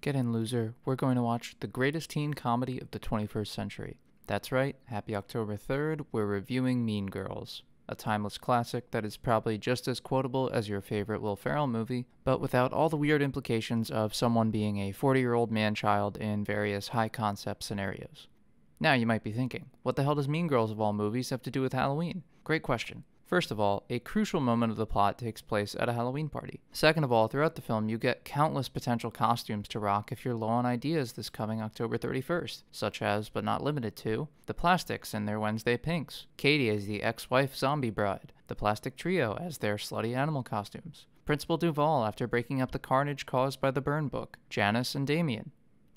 Get in, loser. We're going to watch the greatest teen comedy of the 21st century. That's right, happy October 3rd, we're reviewing Mean Girls, a timeless classic that is probably just as quotable as your favorite Will Ferrell movie, but without all the weird implications of someone being a 40-year-old man-child in various high-concept scenarios. Now you might be thinking, what the hell does Mean Girls of all movies have to do with Halloween? Great question. First of all, a crucial moment of the plot takes place at a Halloween party. Second of all, throughout the film, you get countless potential costumes to rock if you're low on ideas this coming October 31st, such as, but not limited to, the Plastics in their Wednesday pinks, Cady as the ex-wife zombie bride, the Plastic Trio as their slutty animal costumes, Principal Duval after breaking up the carnage caused by the burn book, Janice and Damien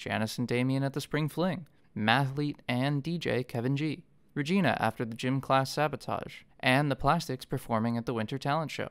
at the spring fling, mathlete and DJ Kevin G, Regina after the gym class sabotage, and the Plastics performing at the Winter Talent Show.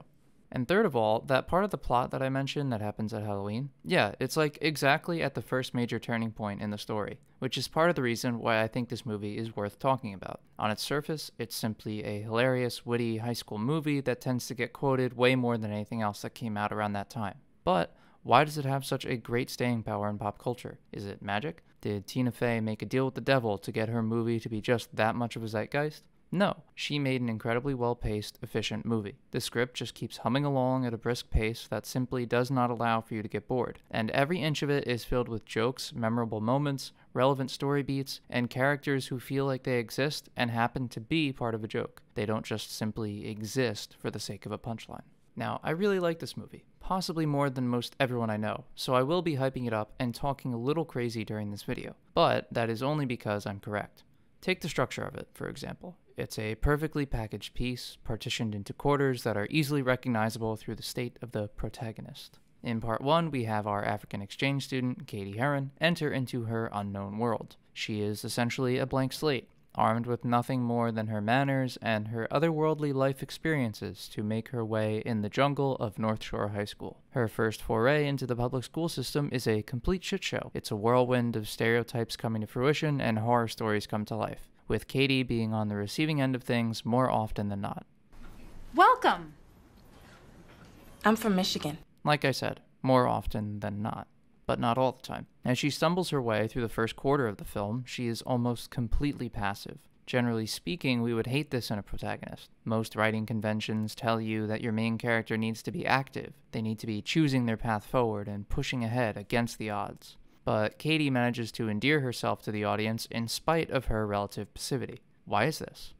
And third of all, that part of the plot that I mentioned that happens at Halloween, yeah, it's like exactly at the first major turning point in the story, which is part of the reason why I think this movie is worth talking about. On its surface, it's simply a hilarious, witty high school movie that tends to get quoted way more than anything else that came out around that time. But why does it have such a great staying power in pop culture? Is it magic? Did Tina Fey make a deal with the devil to get her movie to be just that much of a zeitgeist? No, she made an incredibly well-paced, efficient movie. The script just keeps humming along at a brisk pace that simply does not allow for you to get bored, and every inch of it is filled with jokes, memorable moments, relevant story beats, and characters who feel like they exist and happen to be part of a joke. They don't just simply exist for the sake of a punchline. Now, I really like this movie, possibly more than most everyone I know, so I will be hyping it up and talking a little crazy during this video, but that is only because I'm correct. Take the structure of it, for example. It's a perfectly packaged piece, partitioned into quarters that are easily recognizable through the state of the protagonist. In part 1, we have our African exchange student, Cady Heron, enter into her unknown world. She is essentially a blank slate, armed with nothing more than her manners and her otherworldly life experiences to make her way in the jungle of North Shore High School. Her first foray into the public school system is a complete shit show. It's a whirlwind of stereotypes coming to fruition and horror stories come to life, with Cady being on the receiving end of things more often than not. Welcome! I'm from Michigan. Like I said, more often than not, but not all the time. As she stumbles her way through the first quarter of the film, she is almost completely passive. Generally speaking, we would hate this in a protagonist. Most writing conventions tell you that your main character needs to be active. They need to be choosing their path forward and pushing ahead against the odds. But Cady manages to endear herself to the audience in spite of her relative passivity. Why is this?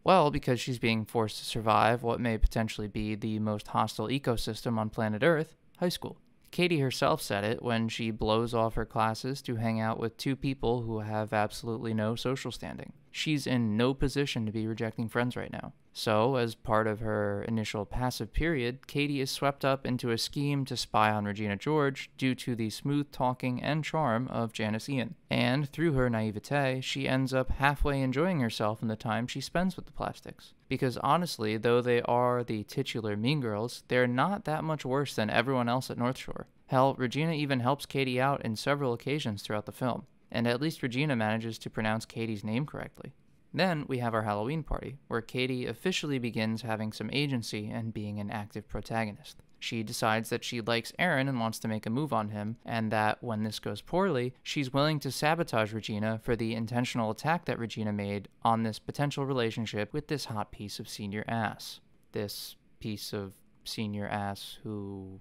Well, because she's being forced to survive what may potentially be the most hostile ecosystem on planet Earth, high school. Cady herself said it when she blows off her classes to hang out with two people who have absolutely no social standing. She's in no position to be rejecting friends right now. So, as part of her initial passive period, Cady is swept up into a scheme to spy on Regina George due to the smooth talking and charm of Janice Ian. And through her naivete, she ends up halfway enjoying herself in the time she spends with the Plastics. Because honestly, though they are the titular Mean Girls, they're not that much worse than everyone else at North Shore. Hell, Regina even helps Cady out in several occasions throughout the film, and at least Regina manages to pronounce Cady's name correctly. Then we have our Halloween party, where Cady officially begins having some agency and being an active protagonist. She decides that she likes Aaron and wants to make a move on him, and that when this goes poorly, she's willing to sabotage Regina for the intentional attack that Regina made on this potential relationship with this hot piece of senior ass. This piece of senior ass who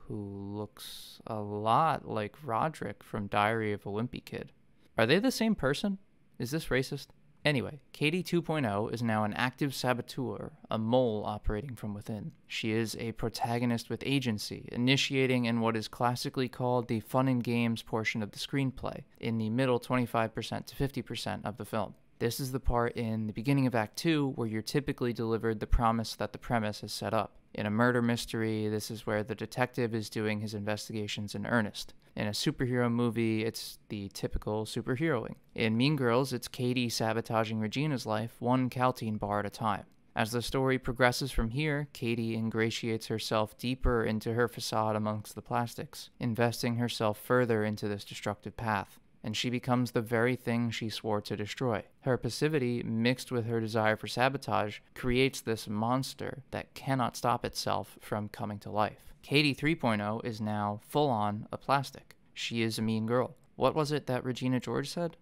looks a lot like Roderick from Diary of a Wimpy Kid. Are they the same person? Is this racist? Anyway, Cady 2.0 is now an active saboteur, a mole operating from within. She is a protagonist with agency, initiating in what is classically called the fun and games portion of the screenplay, in the middle 25% to 50% of the film. This is the part in the beginning of Act 2 where you're typically delivered the promise that the premise has set up. In a murder mystery, this is where the detective is doing his investigations in earnest. In a superhero movie, it's the typical superheroing. In Mean Girls, it's Cady sabotaging Regina's life one Caltine bar at a time. As the story progresses from here, Cady ingratiates herself deeper into her facade amongst the Plastics, investing herself further into this destructive path, and she becomes the very thing she swore to destroy. Her passivity, mixed with her desire for sabotage, creates this monster that cannot stop itself from coming to life. Cady 3.0 is now full-on a Plastic. She is a mean girl. What was it that Regina George said?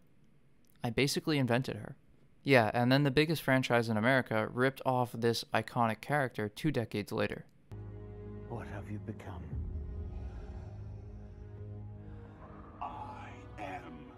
I basically invented her. Yeah, and then the biggest franchise in America ripped off this iconic character 2 decades later. What have you become? I am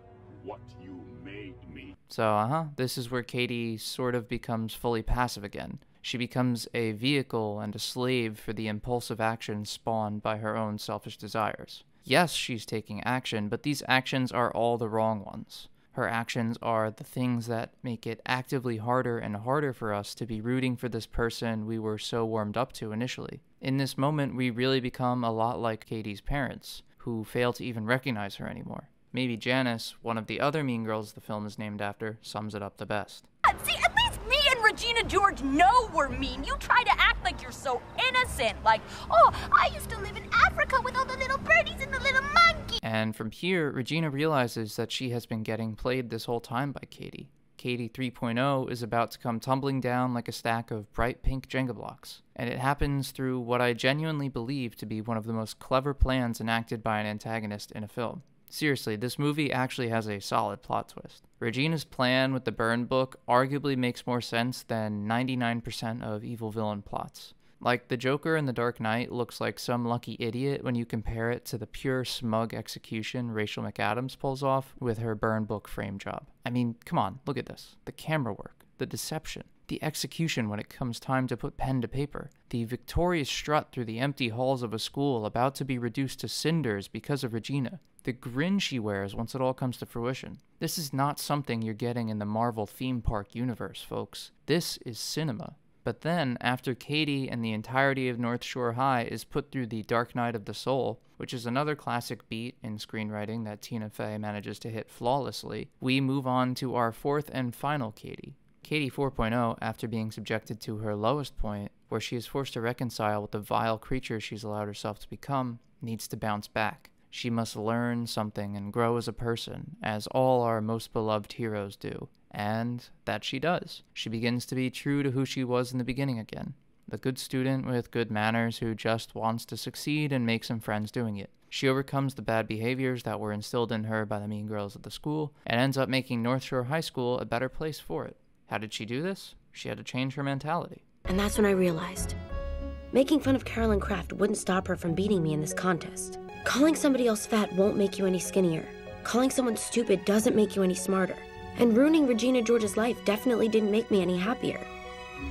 what you made me. So, this is where Cady sort of becomes fully passive again. She becomes a vehicle and a slave for the impulsive actions spawned by her own selfish desires. Yes, she's taking action, but these actions are all the wrong ones. Her actions are the things that make it actively harder and harder for us to be rooting for this person we were so warmed up to initially. In this moment, we really become a lot like Cady's parents, who fail to even recognize her anymore. Maybe Janice, one of the other mean girls the film is named after, sums it up the best. See, at least me and Regina George know we're mean. You try to act like you're so innocent, like, oh, I used to live in Africa with all the little birdies and the little monkeys. And from here, Regina realizes that she has been getting played this whole time by Cady. Cady 3.0 is about to come tumbling down like a stack of bright pink Jenga blocks. And it happens through what I genuinely believe to be one of the most clever plans enacted by an antagonist in a film. Seriously, this movie actually has a solid plot twist. Regina's plan with the burn book arguably makes more sense than 99% of evil villain plots. Like, the Joker in The Dark Knight looks like some lucky idiot when you compare it to the pure smug execution Rachel McAdams pulls off with her burn book frame job. I mean, come on, look at this. The camera work, the deception, the execution when it comes time to put pen to paper, the victorious strut through the empty halls of a school about to be reduced to cinders because of Regina, the grin she wears once it all comes to fruition. This is not something you're getting in the Marvel theme park universe, folks. This is cinema. But then, after Cady and the entirety of North Shore High is put through the Dark Night of the Soul, which is another classic beat in screenwriting that Tina Fey manages to hit flawlessly, we move on to our fourth and final Cady. Cady 4.0, after being subjected to her lowest point, where she is forced to reconcile with the vile creature she's allowed herself to become, needs to bounce back. She must learn something and grow as a person, as all our most beloved heroes do. And that she does. She begins to be true to who she was in the beginning again. The good student with good manners who just wants to succeed and make some friends doing it. She overcomes the bad behaviors that were instilled in her by the mean girls at the school, and ends up making North Shore High School a better place for it. How did she do this? She had to change her mentality. And that's when I realized, making fun of Carolyn Kraft wouldn't stop her from beating me in this contest. Calling somebody else fat won't make you any skinnier. Calling someone stupid doesn't make you any smarter. And ruining Regina George's life definitely didn't make me any happier.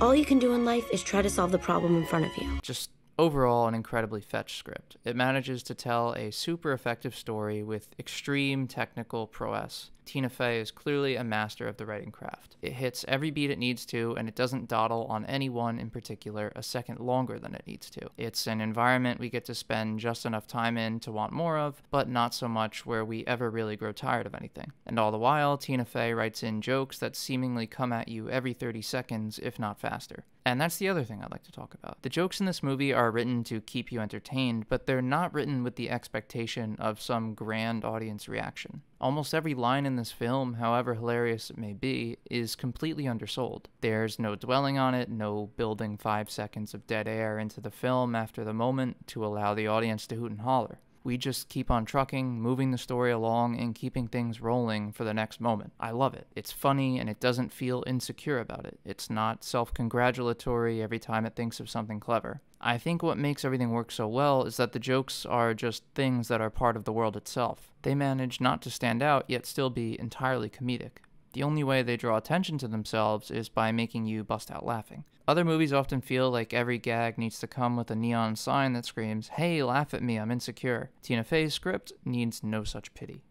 All you can do in life is try to solve the problem in front of you. Just overall an incredibly fetched script. It manages to tell a super effective story with extreme technical prowess. Tina Fey is clearly a master of the writing craft. It hits every beat it needs to, and it doesn't dawdle on any one in particular a second longer than it needs to. It's an environment we get to spend just enough time in to want more of, but not so much where we ever really grow tired of anything. And all the while, Tina Fey writes in jokes that seemingly come at you every 30 seconds, if not faster. And that's the other thing I'd like to talk about. The jokes in this movie are written to keep you entertained, but they're not written with the expectation of some grand audience reaction. Almost every line in this film, however hilarious it may be, is completely undersold. There's no dwelling on it, no building 5 seconds of dead air into the film after the moment to allow the audience to hoot and holler. We just keep on trucking, moving the story along, and keeping things rolling for the next moment. I love it. It's funny, and it doesn't feel insecure about it. It's not self-congratulatory every time it thinks of something clever. I think what makes everything work so well is that the jokes are just things that are part of the world itself. They manage not to stand out, yet still be entirely comedic. The only way they draw attention to themselves is by making you bust out laughing. Other movies often feel like every gag needs to come with a neon sign that screams, "Hey, laugh at me, I'm insecure." Tina Fey's script needs no such pity.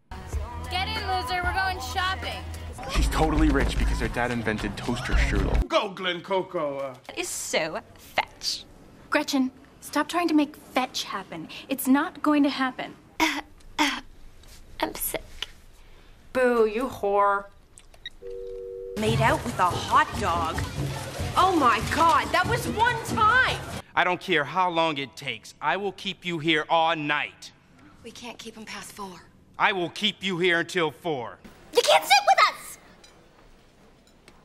Get in, loser. We're going shopping. She's totally rich because her dad invented toaster strudel. Go, Glen Coco. That is so fetch. Gretchen, stop trying to make fetch happen. It's not going to happen. I'm sick. Boo, you whore. Made out with a hot dog. Oh my God, that was one time. I don't care how long it takes. I will keep you here all night. We can't keep him past 4. I will keep you here until 4. You can't sit with us!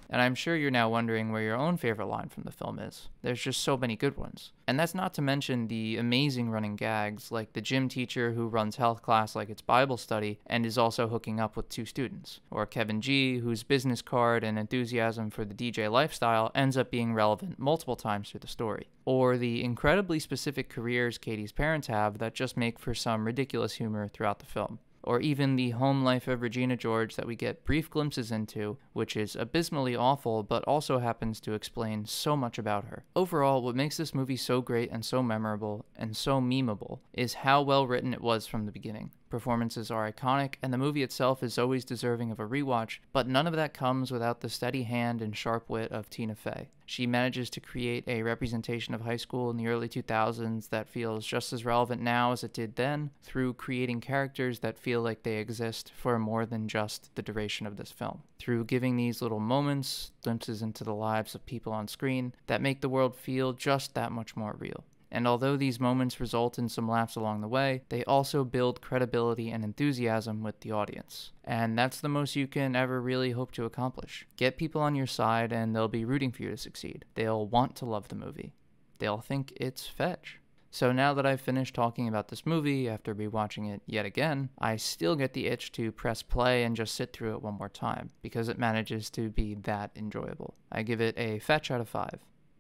And I'm sure you're now wondering where your own favorite line from the film is. There's just so many good ones. And that's not to mention the amazing running gags, like the gym teacher who runs health class like it's Bible study and is also hooking up with 2 students, or Kevin G, whose business card and enthusiasm for the DJ lifestyle ends up being relevant multiple times through the story, or the incredibly specific careers Cady's parents have that just make for some ridiculous humor throughout the film. Or even the home life of Regina George that we get brief glimpses into, which is abysmally awful but also happens to explain so much about her. Overall, what makes this movie so great and so memorable and so memeable is how well written it was from the beginning. Performances are iconic, and the movie itself is always deserving of a rewatch, but none of that comes without the steady hand and sharp wit of Tina Fey. She manages to create a representation of high school in the early 2000s that feels just as relevant now as it did then, through creating characters that feel like they exist for more than just the duration of this film. Through giving these little moments, glimpses into the lives of people on screen, that make the world feel just that much more real. And although these moments result in some laughs along the way, they also build credibility and enthusiasm with the audience. And that's the most you can ever really hope to accomplish. Get people on your side and they'll be rooting for you to succeed. They'll want to love the movie. They'll think it's fetch. So now that I've finished talking about this movie after rewatching it yet again, I still get the itch to press play and just sit through it one more time, because it manages to be that enjoyable. I give it a fetch out of 5.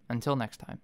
Until next time.